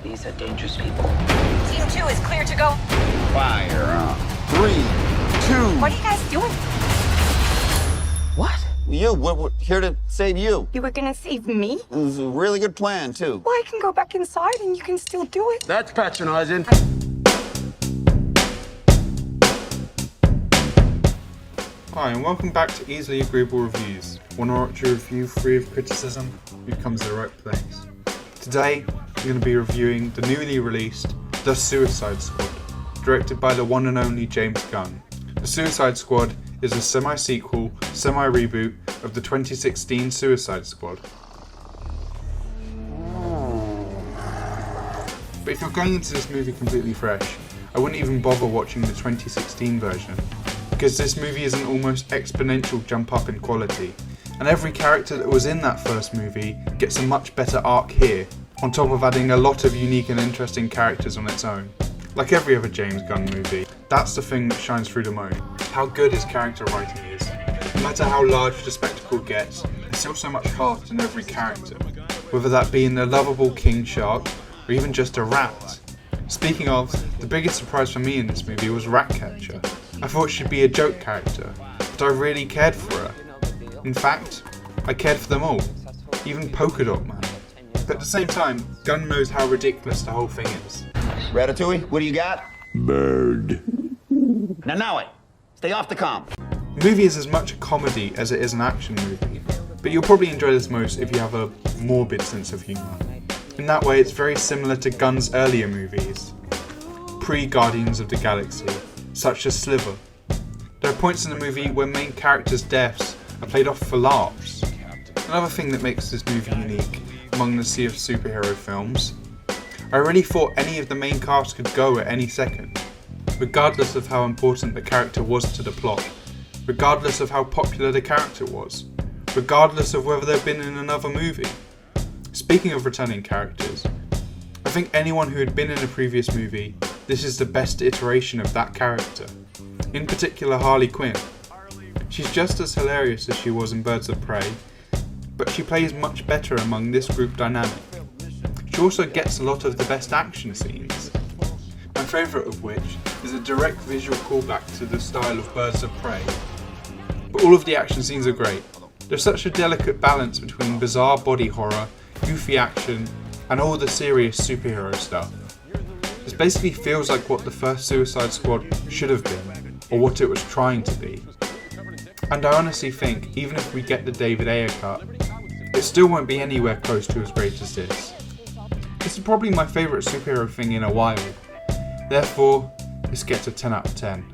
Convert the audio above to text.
These are dangerous people. Team 2 is clear to go. Fire on. 3, 2. What are you guys doing? What? We're here to save you. You were gonna save me? It was a really good plan, too. Well, I can go back inside and you can still do it. That's patronizing. Hi and welcome back to Easily Agreeable Reviews. Want to watch a review free of criticism? You've come to the right place. Today, we're going to be reviewing the newly released The Suicide Squad, directed by the one and only James Gunn. The Suicide Squad is a semi-sequel, semi-reboot of the 2016 Suicide Squad. But if you're going into this movie completely fresh, I wouldn't even bother watching the 2016 version, because this movie is an almost exponential jump up in quality, and every character that was in that first movie gets a much better arc here, on top of adding a lot of unique and interesting characters on its own. Like every other James Gunn movie, that's the thing that shines through the most, how good his character writing is. No matter how large the spectacle gets, there's still so much heart in every character, whether that be in the lovable King Shark, or even just a rat. Speaking of, the biggest surprise for me in this movie was Ratcatcher. I thought she'd be a joke character, but I really cared for her. In fact, I cared for them all, even Polka Dot Man. But at the same time, Gunn knows how ridiculous the whole thing is. Ratatouille, what do you got? Bird. Now it. Stay off the comp. The movie is as much a comedy as it is an action movie, but you'll probably enjoy this most if you have a morbid sense of humour. In that way, it's very similar to Gunn's earlier movies, pre-Guardians of the Galaxy, such as Sliver. There are points in the movie where main characters' deaths are played off for laughs. Another thing that makes this movie unique among the sea of superhero films, I really thought any of the main cast could go at any second, regardless of how important the character was to the plot, regardless of how popular the character was, regardless of whether they'd been in another movie. Speaking of returning characters, I think anyone who had been in a previous movie, this is the best iteration of that character. In particular, Harley Quinn. She's just as hilarious as she was in Birds of Prey, but she plays much better among this group dynamic. She also gets a lot of the best action scenes, my favourite of which is a direct visual callback to the style of Birds of Prey. But all of the action scenes are great. There's such a delicate balance between bizarre body horror, goofy action, and all the serious superhero stuff. This basically feels like what the first Suicide Squad should have been, or what it was trying to be. And I honestly think, even if we get the David Ayer cut, it still won't be anywhere close to as great as this. This is probably my favourite superhero thing in a while. Therefore, this gets a 10 out of 10.